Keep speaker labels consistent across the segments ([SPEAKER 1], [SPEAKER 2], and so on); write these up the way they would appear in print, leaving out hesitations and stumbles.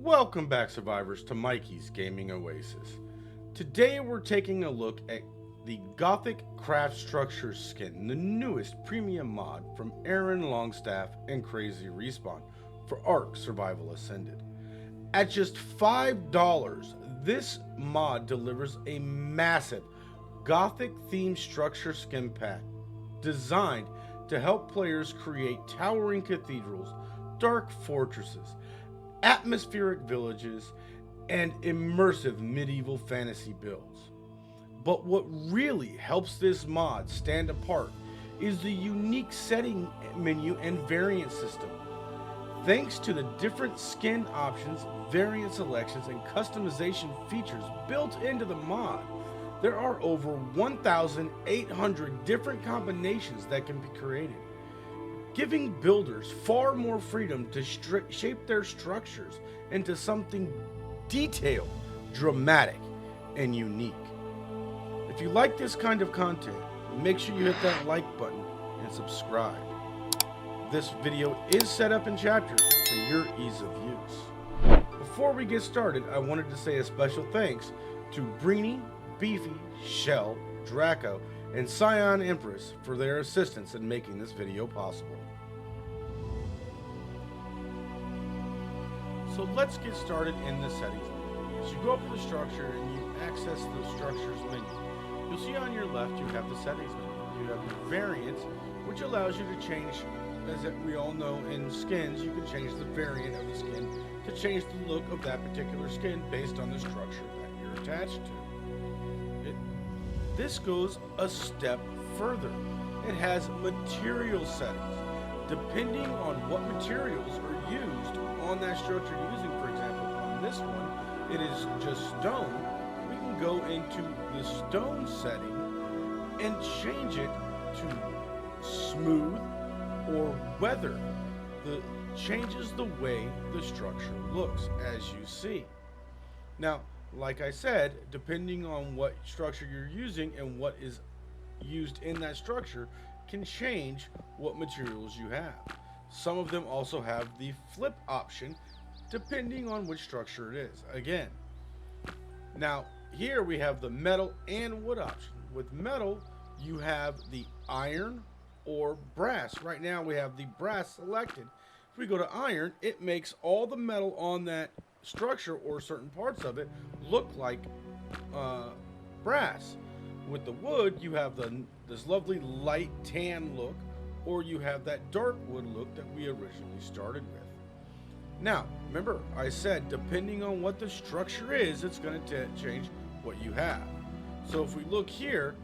[SPEAKER 1] Welcome back, survivors, to Mikey's Gaming Oasis. Today we're taking a look at the Gothic Craft Structure Skin, the newest premium mod from Aaron Longstaff and Crazy Respawn for Ark Survival Ascended. At just $5, this mod delivers a massive Gothic themed structure skin pack designed to help players create towering cathedrals, dark fortresses, atmospheric villages, and immersive medieval fantasy builds. But what really helps this mod stand apart is the unique setting menu and variant system. Thanks to the different skin options, variant selections, and customization features built into the mod, there are over 1,800 different combinations that can be created, giving builders far more freedom to shape their structures into something detailed, dramatic, and unique. If you like this kind of content, make sure you hit that like button and subscribe. This video is set up in chapters for your ease of use. Before we get started, I wanted to say a special thanks to Breeny, Beefy, Shell, Draco, and Scion Empress for their assistance in making this video possible. So let's get started in the settings menu. As you go up to the structure and you access the structures menu, you'll see on your left you have the settings menu. You have the variants, which allows you to change, as we all know in skins, you can change the variant of the skin to change the look of that particular skin based on the structure that you're attached to. This goes a step further. It has material settings. Depending on what materials are used on that structure you're using, for example, on this one, it is just stone. We can go into the stone setting and change it to smooth or weather. That changes the way the structure looks, as you see. Now, like I said, depending on what structure you're using and what is used in that structure can change what materials you have. Some of them also have the flip option depending on which structure it is. Again, now here we have the metal and wood option. With metal, you have the iron or brass. Right now we have the brass selected. If we go to iron, it makes all the metal on that structure or certain parts of it look like brass. With the wood, you have this lovely light tan look, or you have that dark wood look that we originally started with. Now, remember, I said depending on what the structure is, it's going to change what you have. So if we look here,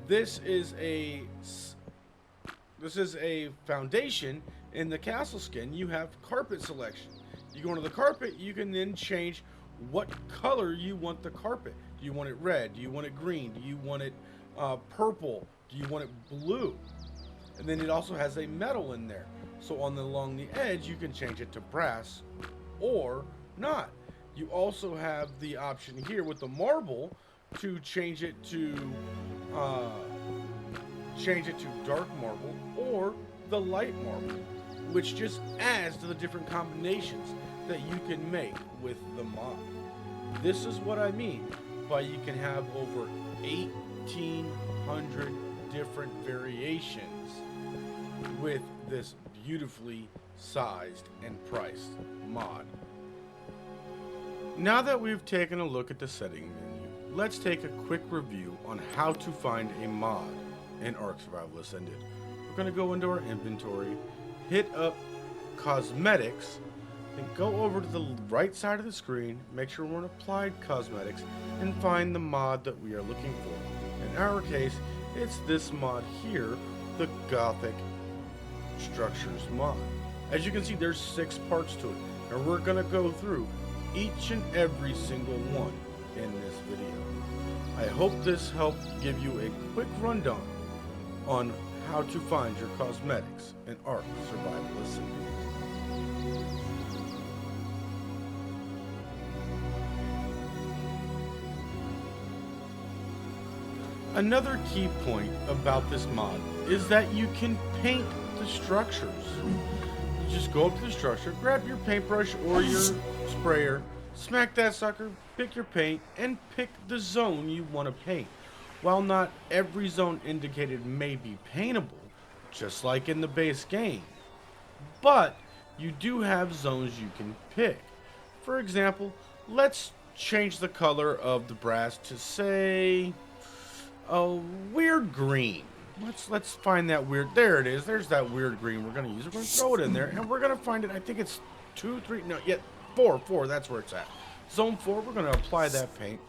[SPEAKER 1] this is a foundation. In the castle skin, you have carpet selection. You go into the carpet, you can then change what color you want the carpet. Do you want it red? Do you want it green? Do you want it purple? Do you want it blue? And then it also has a metal in there. So along the edge, you can change it to brass or not. You also have the option here with the marble to change it to dark marble or the light marble, which just adds to the different combinations that you can make with the mod. This is what I mean by you can have over 1,800 different variations with this beautifully sized and priced mod. Now that we've taken a look at the setting menu, let's take a quick review on how to find a mod in Ark Survival Ascended. We're going to go into our inventory, hit up cosmetics, and go over to the right side of the screen, make sure we're in applied cosmetics, and find the mod that we are looking for. In our case, it's this mod here, the Gothic Structures mod. As you can see, there's 6 parts to it, and we're going to go through each and every single one in this video. I hope this helped give you a quick rundown on how to find your cosmetics in Ark Survival Ascended. Another key point about this mod is that you can paint the structures. You just go up to the structure, grab your paintbrush or your sprayer, smack that sucker, pick your paint, and pick the zone you want to paint. While not every zone indicated may be paintable, just like in the base game, but you do have zones you can pick. For example, let's change the color of the brass to, say, a weird green. Let's find that weird. There it is. There's that weird green we're gonna use. We're gonna throw it in there, and we're gonna find it. I think it's 2, 3. No, yeah, 4. 4. That's where it's at. Zone 4. We're gonna apply that paint,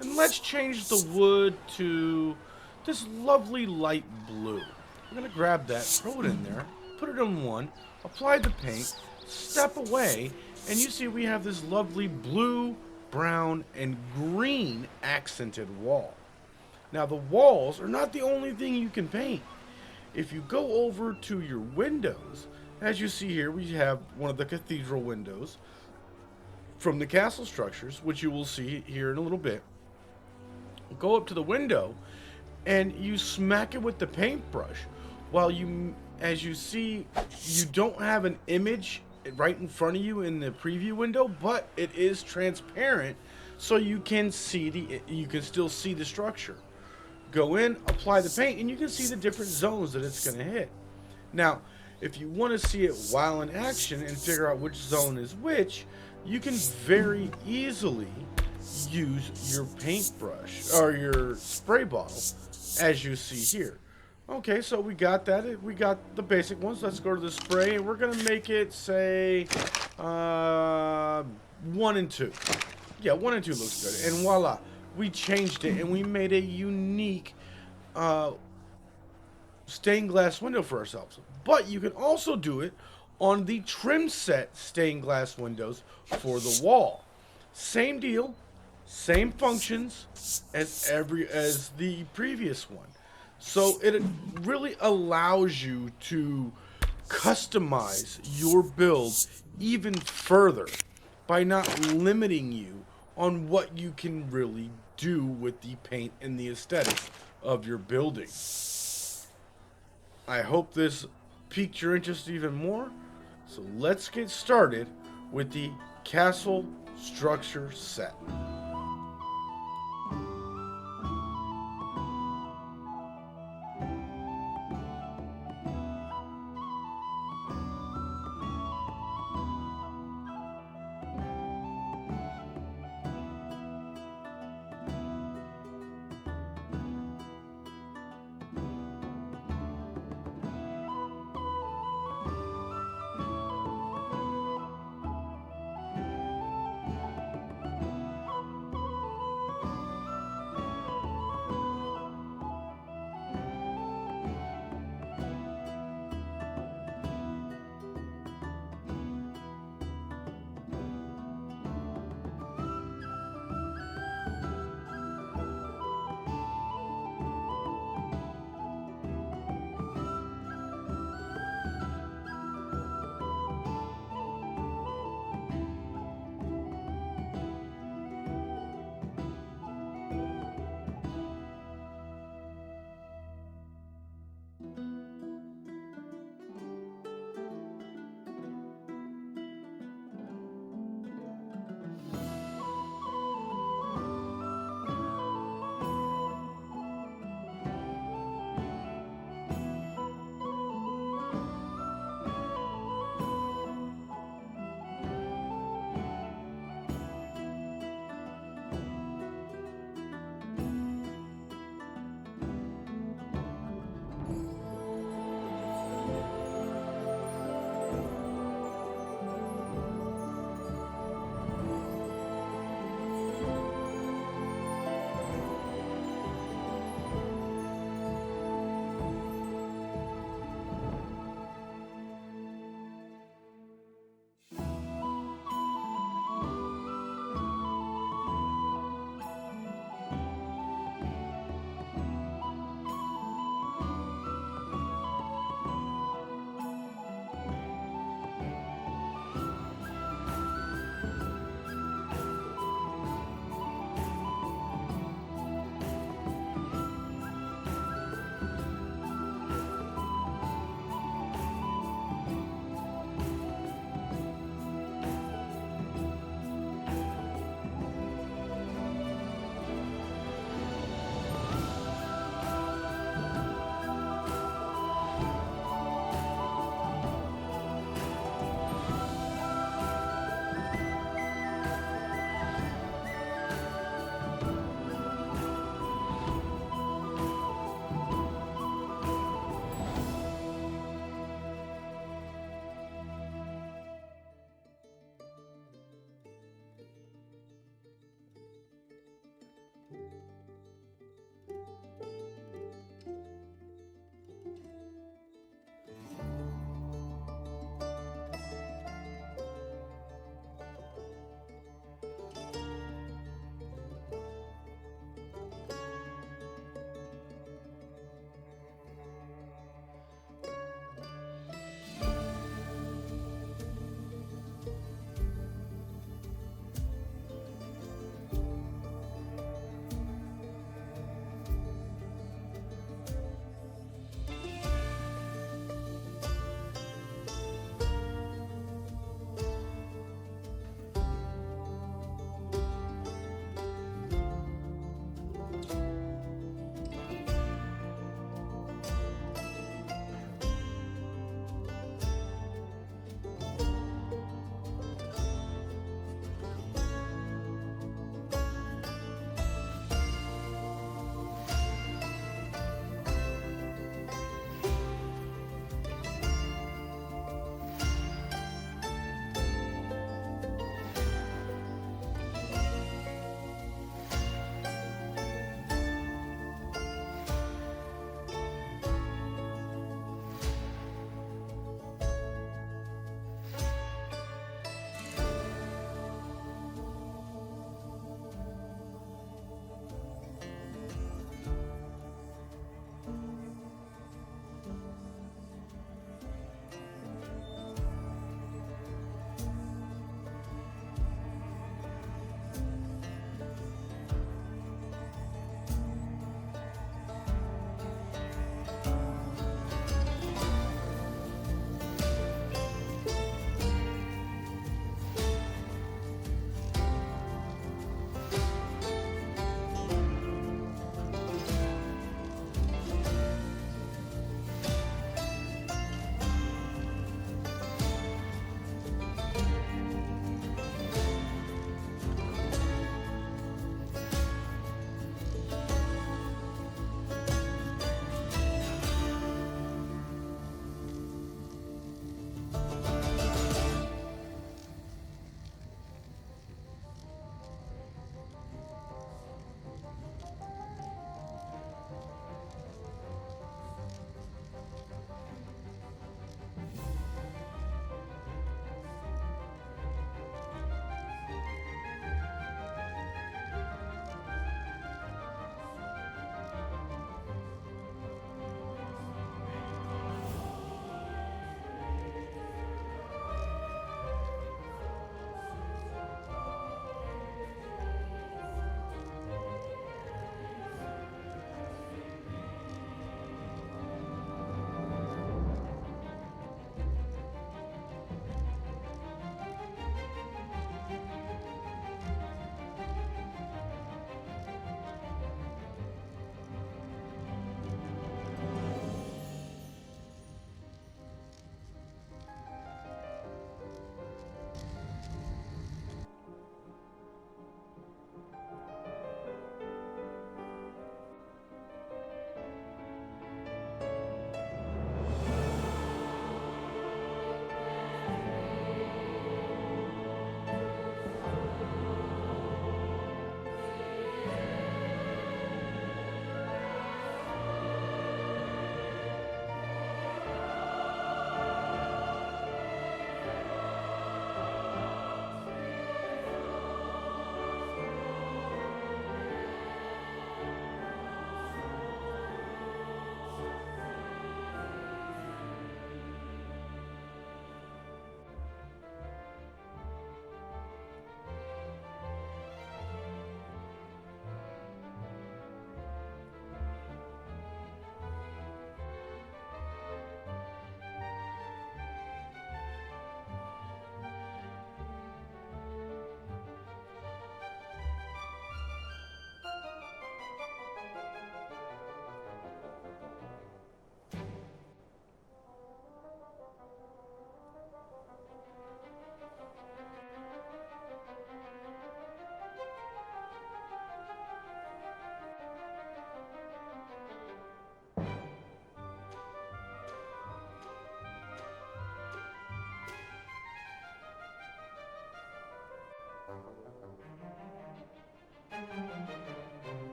[SPEAKER 1] and let's change the wood to this lovely light blue. We're gonna grab that, throw it in there, put it in 1, apply the paint, step away, and you see we have this lovely blue, brown, and green accented wall. Now, the walls are not the only thing you can paint. If you go over to your windows, as you see here, we have one of the cathedral windows from the castle structures, which you will see here in a little bit. Go up to the window, and you smack it with the paintbrush. While you, as you see, you don't have an image right in front of you in the preview window, but it is transparent, so you can see you can still see the structure. Go in, apply the paint, and you can see the different zones that it's going to hit. Now, if you want to see it while in action and figure out which zone is which, you can very easily use your paintbrush or your spray bottle, as you see here. Okay, so we got that. We got the basic ones. Let's go to the spray, and we're going to make it, say, 1 and 2. Yeah, 1 and 2 looks good. And voila. We changed it, and we made a unique stained glass window for ourselves. But you can also do it on the trim set stained glass windows for the wall. Same deal, same functions as the previous one. So it really allows you to customize your build even further by not limiting you on what you can really do with the paint and the aesthetics of your building. I hope this piqued your interest even more. So let's get started with the Castle Structure Set.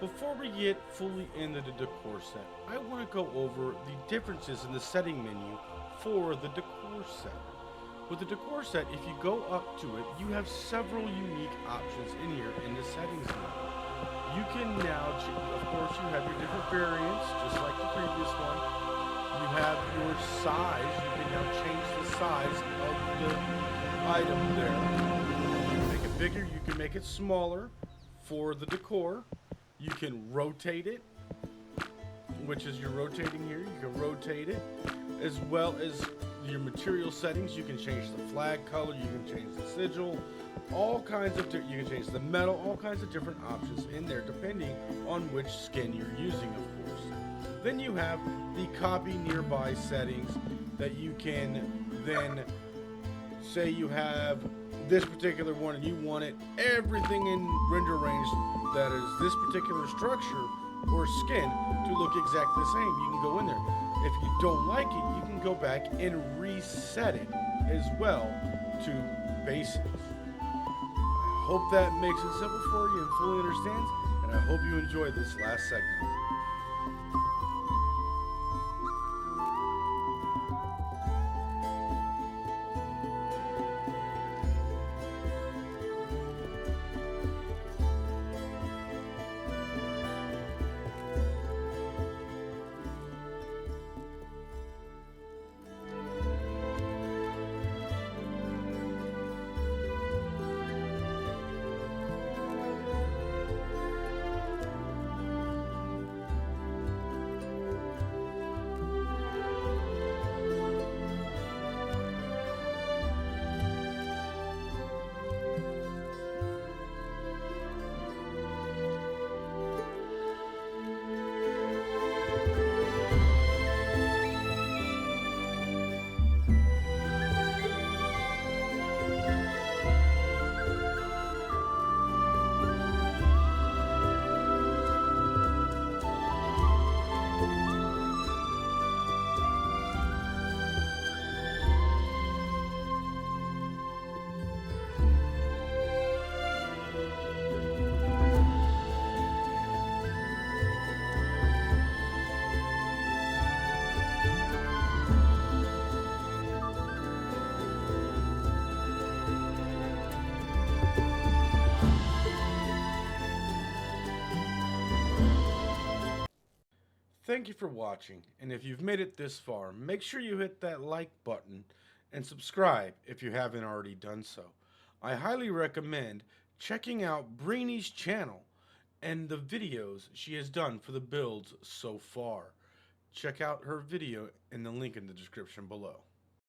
[SPEAKER 1] Before we get fully into the decor set, I want to go over the differences in the setting menu for the decor set. With the decor set, if you go up to it, you have several unique options in here in the settings menu. You can now, of course, you have your different variants, just like the previous one. You have your size. You can now change the size of the item there. You can make it bigger, you can make it smaller for the decor. You can rotate it, which is your rotating here. You can rotate it, as well as your material settings. You can change the flag color, you can change the sigil, all kinds of, you can change the metal, all kinds of different options in there depending on which skin you're using, of course. Then you have the copy nearby settings that you can then say you have this particular one and you want it everything in render range that is this particular structure or skin to look exactly the same. You can go in there. If you don't like it, you can go back and reset it as well to basics. I hope that makes it simple for you and fully understands, and I hope you enjoy this last segment. thank you for watching, and if you've made it this far, make sure you hit that like button and subscribe if you haven't already done so. I highly recommend checking out Breenie's channel and the videos she has done for the builds so far. Check out her video in the link in the description below.